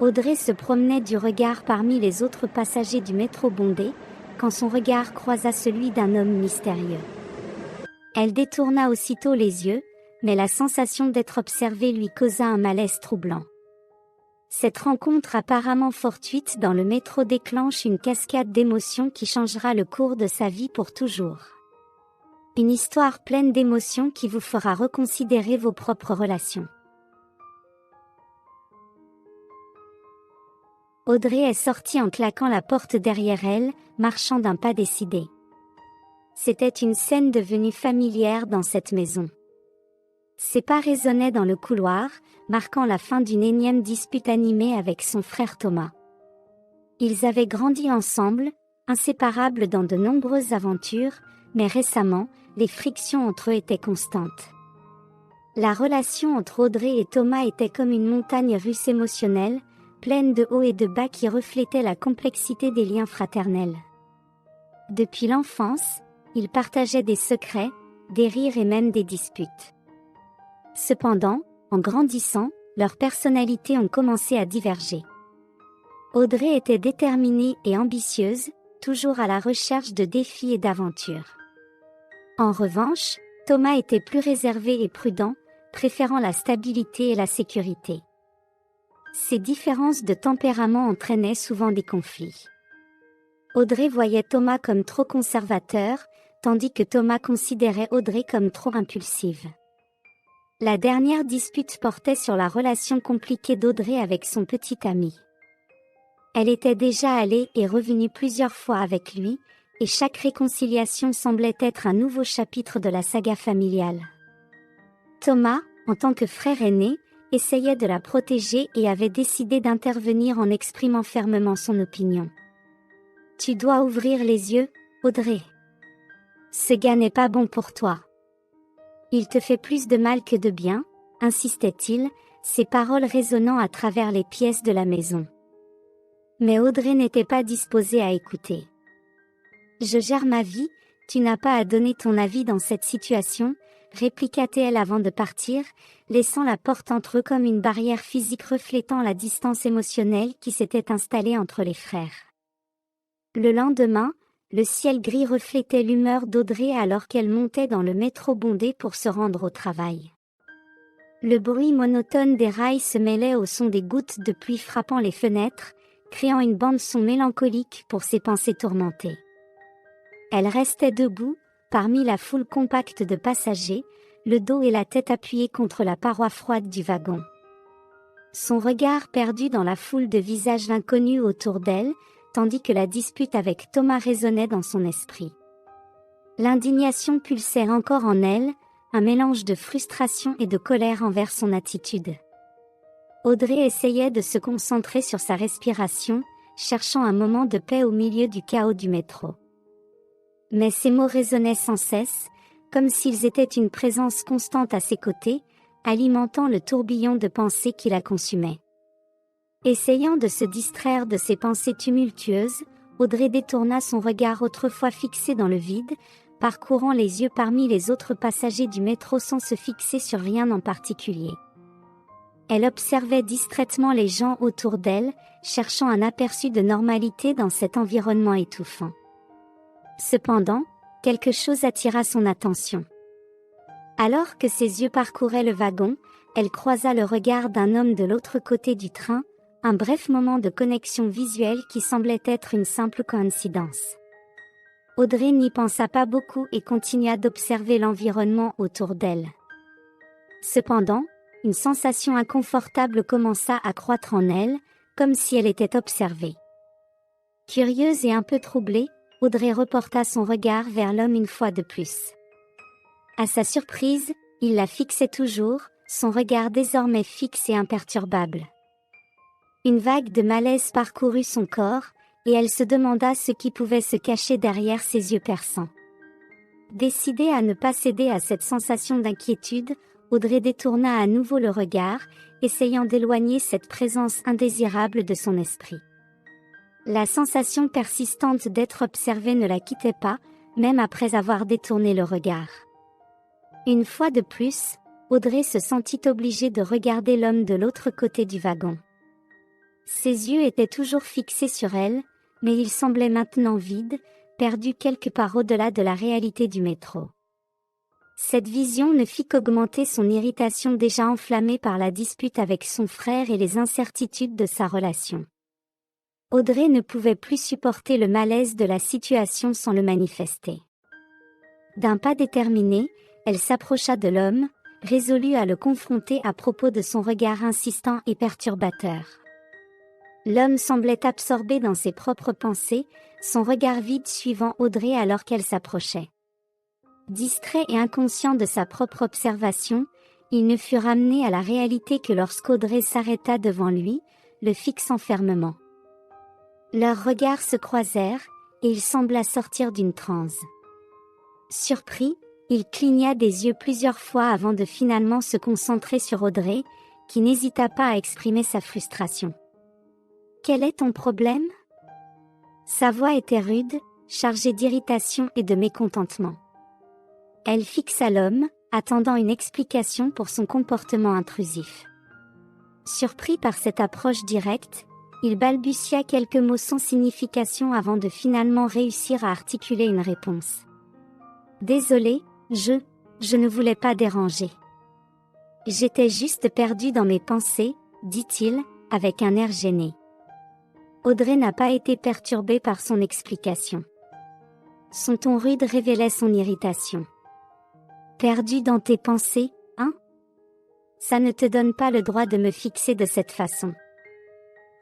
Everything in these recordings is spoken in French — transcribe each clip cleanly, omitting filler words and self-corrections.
Audrey se promenait du regard parmi les autres passagers du métro bondé, quand son regard croisa celui d'un homme mystérieux. Elle détourna aussitôt les yeux, mais la sensation d'être observée lui causa un malaise troublant. Cette rencontre apparemment fortuite dans le métro déclenche une cascade d'émotions qui changera le cours de sa vie pour toujours. Une histoire pleine d'émotions qui vous fera reconsidérer vos propres relations. Audrey est sortie en claquant la porte derrière elle, marchant d'un pas décidé. C'était une scène devenue familière dans cette maison. Ses pas résonnaient dans le couloir, marquant la fin d'une énième dispute animée avec son frère Thomas. Ils avaient grandi ensemble, inséparables dans de nombreuses aventures, mais récemment, les frictions entre eux étaient constantes. La relation entre Audrey et Thomas était comme une montagne russe émotionnelle, pleine de hauts et de bas qui reflétait la complexité des liens fraternels. Depuis l'enfance, ils partageaient des secrets, des rires et même des disputes. Cependant, en grandissant, leurs personnalités ont commencé à diverger. Audrey était déterminée et ambitieuse, toujours à la recherche de défis et d'aventures. En revanche, Thomas était plus réservé et prudent, préférant la stabilité et la sécurité. Ces différences de tempérament entraînaient souvent des conflits. Audrey voyait Thomas comme trop conservateur, tandis que Thomas considérait Audrey comme trop impulsive. La dernière dispute portait sur la relation compliquée d'Audrey avec son petit ami. Elle était déjà allée et revenue plusieurs fois avec lui, et chaque réconciliation semblait être un nouveau chapitre de la saga familiale. Thomas, en tant que frère aîné, essayait de la protéger et avait décidé d'intervenir en exprimant fermement son opinion. « Tu dois ouvrir les yeux, Audrey. Ce gars n'est pas bon pour toi. Il te fait plus de mal que de bien, » insistait-il, ses paroles résonnant à travers les pièces de la maison. Mais Audrey n'était pas disposée à écouter. « Je gère ma vie, tu n'as pas à donner ton avis dans cette situation, » répliqua-t-elle avant de partir, laissant la porte entre eux comme une barrière physique reflétant la distance émotionnelle qui s'était installée entre les frères. Le lendemain, le ciel gris reflétait l'humeur d'Audrey alors qu'elle montait dans le métro bondé pour se rendre au travail. Le bruit monotone des rails se mêlait au son des gouttes de pluie frappant les fenêtres, créant une bande-son mélancolique pour ses pensées tourmentées. Elle restait debout, parmi la foule compacte de passagers, le dos et la tête appuyés contre la paroi froide du wagon. Son regard perdu dans la foule de visages inconnus autour d'elle, tandis que la dispute avec Thomas résonnait dans son esprit. L'indignation pulsait encore en elle, un mélange de frustration et de colère envers son attitude. Audrey essayait de se concentrer sur sa respiration, cherchant un moment de paix au milieu du chaos du métro. Mais ses mots résonnaient sans cesse, comme s'ils étaient une présence constante à ses côtés, alimentant le tourbillon de pensées qui la consumait. Essayant de se distraire de ces pensées tumultueuses, Audrey détourna son regard autrefois fixé dans le vide, parcourant les yeux parmi les autres passagers du métro sans se fixer sur rien en particulier. Elle observait distraitement les gens autour d'elle, cherchant un aperçu de normalité dans cet environnement étouffant. Cependant, quelque chose attira son attention. Alors que ses yeux parcouraient le wagon, elle croisa le regard d'un homme de l'autre côté du train, un bref moment de connexion visuelle qui semblait être une simple coïncidence. Audrey n'y pensa pas beaucoup et continua d'observer l'environnement autour d'elle. Cependant, une sensation inconfortable commença à croître en elle, comme si elle était observée. Curieuse et un peu troublée, Audrey reporta son regard vers l'homme une fois de plus. À sa surprise, il la fixait toujours, son regard désormais fixe et imperturbable. Une vague de malaise parcourut son corps, et elle se demanda ce qui pouvait se cacher derrière ses yeux perçants. Décidée à ne pas céder à cette sensation d'inquiétude, Audrey détourna à nouveau le regard, essayant d'éloigner cette présence indésirable de son esprit. La sensation persistante d'être observée ne la quittait pas, même après avoir détourné le regard. Une fois de plus, Audrey se sentit obligée de regarder l'homme de l'autre côté du wagon. Ses yeux étaient toujours fixés sur elle, mais ils semblaient maintenant vides, perdus quelque part au-delà de la réalité du métro. Cette vision ne fit qu'augmenter son irritation déjà enflammée par la dispute avec son frère et les incertitudes de sa relation. Audrey ne pouvait plus supporter le malaise de la situation sans le manifester. D'un pas déterminé, elle s'approcha de l'homme, résolue à le confronter à propos de son regard insistant et perturbateur. L'homme semblait absorbé dans ses propres pensées, son regard vide suivant Audrey alors qu'elle s'approchait. Distrait et inconscient de sa propre observation, il ne fut ramené à la réalité que lorsqu'Audrey s'arrêta devant lui, le fixant fermement. Leurs regards se croisèrent, et il sembla sortir d'une transe. Surpris, il cligna des yeux plusieurs fois avant de finalement se concentrer sur Audrey, qui n'hésita pas à exprimer sa frustration. « Quel est ton problème ?» Sa voix était rude, chargée d'irritation et de mécontentement. Elle fixa l'homme, attendant une explication pour son comportement intrusif. Surpris par cette approche directe, il balbutia quelques mots sans signification avant de finalement réussir à articuler une réponse. « Désolé, je ne voulais pas déranger. J'étais juste perdu dans mes pensées, dit-il, avec un air gêné. » Audrey n'a pas été perturbée par son explication. Son ton rude révélait son irritation. « Perdu dans tes pensées, hein ? Ça ne te donne pas le droit de me fixer de cette façon. »«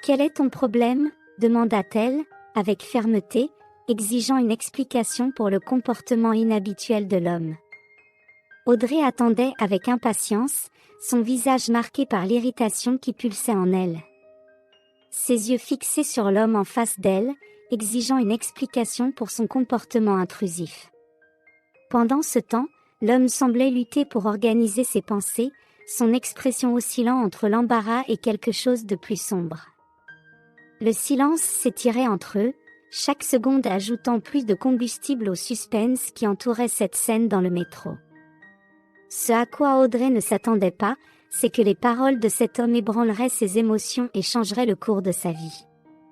Quel est ton problème ?» demanda-t-elle, avec fermeté, exigeant une explication pour le comportement inhabituel de l'homme. Audrey attendait avec impatience, son visage marqué par l'irritation qui pulsait en elle. Ses yeux fixés sur l'homme en face d'elle, exigeant une explication pour son comportement intrusif. Pendant ce temps, l'homme semblait lutter pour organiser ses pensées, son expression oscillant entre l'embarras et quelque chose de plus sombre. Le silence s'étirait entre eux, chaque seconde ajoutant plus de combustible au suspense qui entourait cette scène dans le métro. Ce à quoi Audrey ne s'attendait pas, c'est que les paroles de cet homme ébranleraient ses émotions et changeraient le cours de sa vie.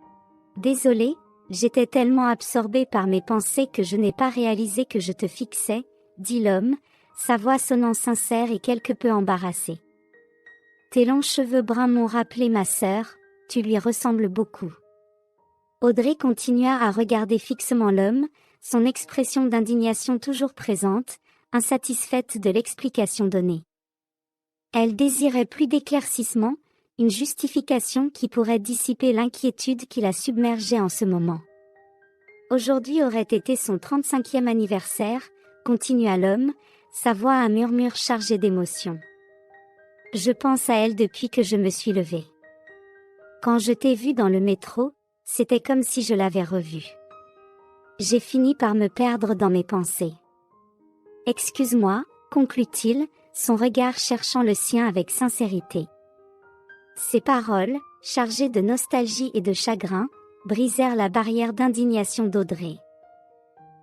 « Désolée, j'étais tellement absorbée par mes pensées que je n'ai pas réalisé que je te fixais, » dit l'homme, sa voix sonnant sincère et quelque peu embarrassée. « Tes longs cheveux bruns m'ont rappelé ma sœur, tu lui ressembles beaucoup. » Audrey continua à regarder fixement l'homme, son expression d'indignation toujours présente, insatisfaite de l'explication donnée. Elle désirait plus d'éclaircissement, une justification qui pourrait dissiper l'inquiétude qui la submergeait en ce moment. Aujourd'hui aurait été son 35e anniversaire, continua l'homme, sa voix un murmure chargé d'émotion. Je pense à elle depuis que je me suis levée. Quand je t'ai vue dans le métro, c'était comme si je l'avais revue. J'ai fini par me perdre dans mes pensées. Excuse-moi, conclut-il, son regard cherchant le sien avec sincérité. Ces paroles, chargées de nostalgie et de chagrin, brisèrent la barrière d'indignation d'Audrey.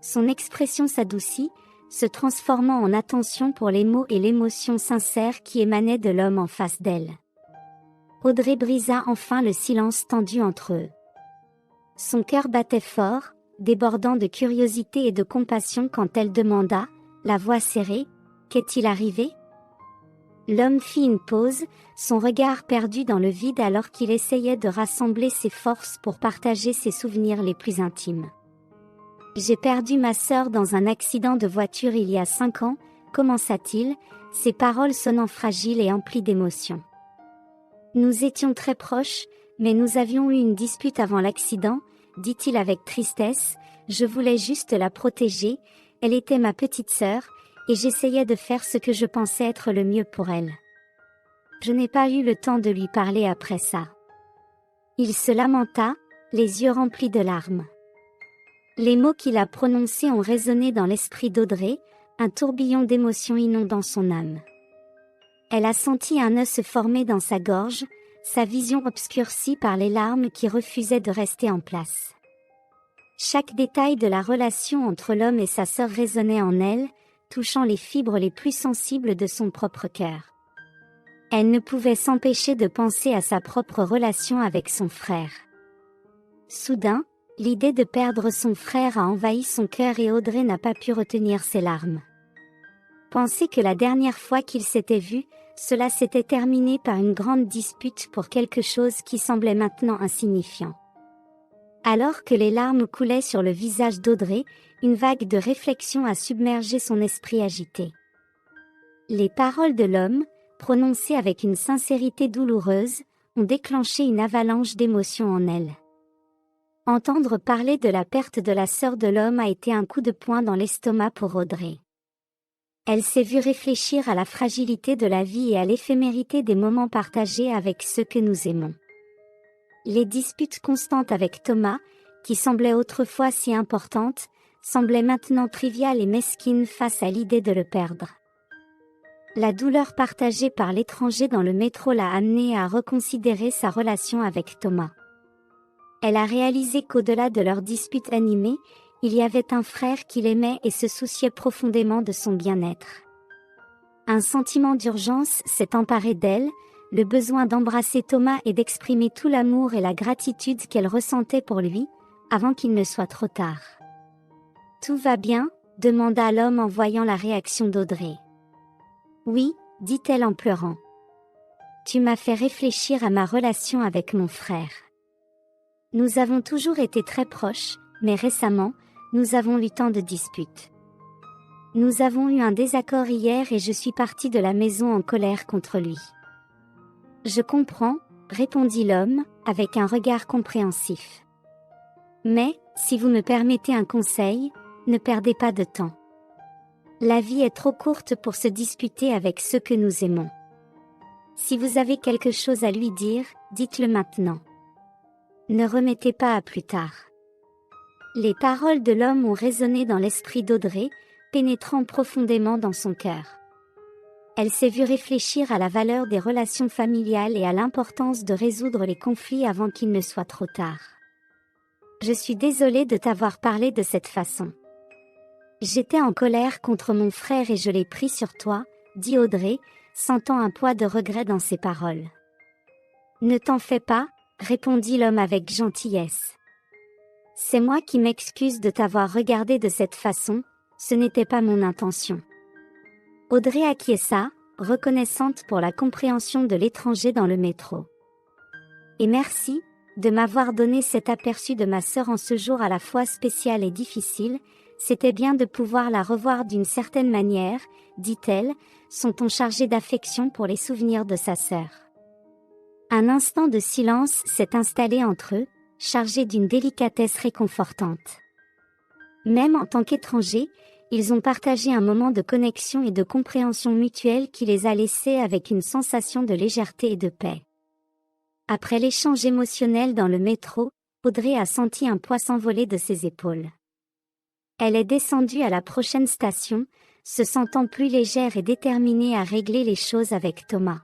Son expression s'adoucit, se transformant en attention pour les mots et l'émotion sincère qui émanaient de l'homme en face d'elle. Audrey brisa enfin le silence tendu entre eux. Son cœur battait fort, débordant de curiosité et de compassion quand elle demanda, la voix serrée, « Qu'est-il arrivé ?» L'homme fit une pause, son regard perdu dans le vide alors qu'il essayait de rassembler ses forces pour partager ses souvenirs les plus intimes. « J'ai perdu ma sœur dans un accident de voiture il y a 5 ans, commença-t-il, ses paroles sonnant fragiles et emplies d'émotion. Nous étions très proches, mais nous avions eu une dispute avant l'accident, dit-il avec tristesse, je voulais juste la protéger, elle était ma petite sœur, et j'essayais de faire ce que je pensais être le mieux pour elle. Je n'ai pas eu le temps de lui parler après ça. Il se lamenta, les yeux remplis de larmes. Les mots qu'il a prononcés ont résonné dans l'esprit d'Audrey, un tourbillon d'émotions inondant son âme. Elle a senti un nœud se former dans sa gorge, sa vision obscurcie par les larmes qui refusaient de rester en place. Chaque détail de la relation entre l'homme et sa sœur résonnait en elle, touchant les fibres les plus sensibles de son propre cœur. Elle ne pouvait s'empêcher de penser à sa propre relation avec son frère. Soudain, l'idée de perdre son frère a envahi son cœur et Audrey n'a pas pu retenir ses larmes. Penser que la dernière fois qu'ils s'étaient vus, cela s'était terminé par une grande dispute pour quelque chose qui semblait maintenant insignifiant. Alors que les larmes coulaient sur le visage d'Audrey, une vague de réflexion a submergé son esprit agité. Les paroles de l'homme, prononcées avec une sincérité douloureuse, ont déclenché une avalanche d'émotions en elle. Entendre parler de la perte de la sœur de l'homme a été un coup de poing dans l'estomac pour Audrey. Elle s'est vue réfléchir à la fragilité de la vie et à l'éphémérité des moments partagés avec ceux que nous aimons. Les disputes constantes avec Thomas, qui semblaient autrefois si importantes, semblaient maintenant triviales et mesquines face à l'idée de le perdre. La douleur partagée par l'étranger dans le métro l'a amenée à reconsidérer sa relation avec Thomas. Elle a réalisé qu'au-delà de leurs disputes animées, il y avait un frère qui l'aimait et se souciait profondément de son bien-être. Un sentiment d'urgence s'est emparé d'elle, le besoin d'embrasser Thomas et d'exprimer tout l'amour et la gratitude qu'elle ressentait pour lui, avant qu'il ne soit trop tard. « Tout va bien ?» demanda l'homme en voyant la réaction d'Audrey. « Oui » dit-elle en pleurant. « Tu m'as fait réfléchir à ma relation avec mon frère. Nous avons toujours été très proches, mais récemment, nous avons eu tant de disputes. Nous avons eu un désaccord hier et je suis partie de la maison en colère contre lui. » « Je comprends, » répondit l'homme, avec un regard compréhensif. « Mais, si vous me permettez un conseil, ne perdez pas de temps. La vie est trop courte pour se disputer avec ceux que nous aimons. Si vous avez quelque chose à lui dire, dites-le maintenant. Ne remettez pas à plus tard. » Les paroles de l'homme ont résonné dans l'esprit d'Audrey, pénétrant profondément dans son cœur. Elle s'est vue réfléchir à la valeur des relations familiales et à l'importance de résoudre les conflits avant qu'il ne soit trop tard. « Je suis désolée de t'avoir parlé de cette façon. J'étais en colère contre mon frère et je l'ai pris sur toi, » dit Audrey, sentant un poids de regret dans ses paroles. « Ne t'en fais pas, » répondit l'homme avec gentillesse. « C'est moi qui m'excuse de t'avoir regardé de cette façon, ce n'était pas mon intention. » Audrey acquiesça, reconnaissante pour la compréhension de l'étranger dans le métro. « Et merci, de m'avoir donné cet aperçu de ma sœur en ce jour à la fois spécial et difficile, c'était bien de pouvoir la revoir d'une certaine manière, » dit-elle, son ton chargé d'affection pour les souvenirs de sa sœur. Un instant de silence s'est installé entre eux, chargé d'une délicatesse réconfortante. Même en tant qu'étrangers, ils ont partagé un moment de connexion et de compréhension mutuelle qui les a laissés avec une sensation de légèreté et de paix. Après l'échange émotionnel dans le métro, Audrey a senti un poids s'envoler de ses épaules. Elle est descendue à la prochaine station, se sentant plus légère et déterminée à régler les choses avec Thomas.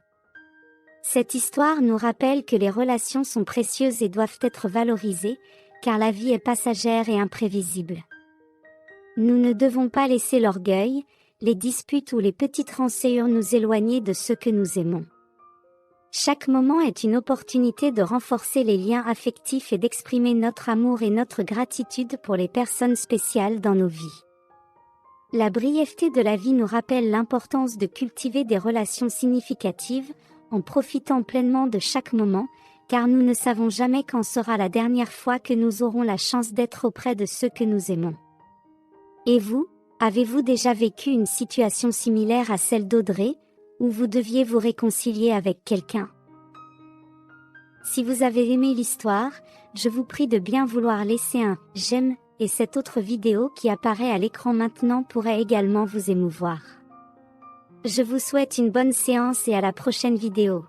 Cette histoire nous rappelle que les relations sont précieuses et doivent être valorisées, car la vie est passagère et imprévisible. Nous ne devons pas laisser l'orgueil, les disputes ou les petites rançures nous éloigner de ceux que nous aimons. Chaque moment est une opportunité de renforcer les liens affectifs et d'exprimer notre amour et notre gratitude pour les personnes spéciales dans nos vies. La brièveté de la vie nous rappelle l'importance de cultiver des relations significatives, en profitant pleinement de chaque moment, car nous ne savons jamais quand sera la dernière fois que nous aurons la chance d'être auprès de ceux que nous aimons. Et vous, avez-vous déjà vécu une situation similaire à celle d'Audrey, où vous deviez vous réconcilier avec quelqu'un? Si vous avez aimé l'histoire, je vous prie de bien vouloir laisser un « j'aime » et cette autre vidéo qui apparaît à l'écran maintenant pourrait également vous émouvoir. Je vous souhaite une bonne séance et à la prochaine vidéo.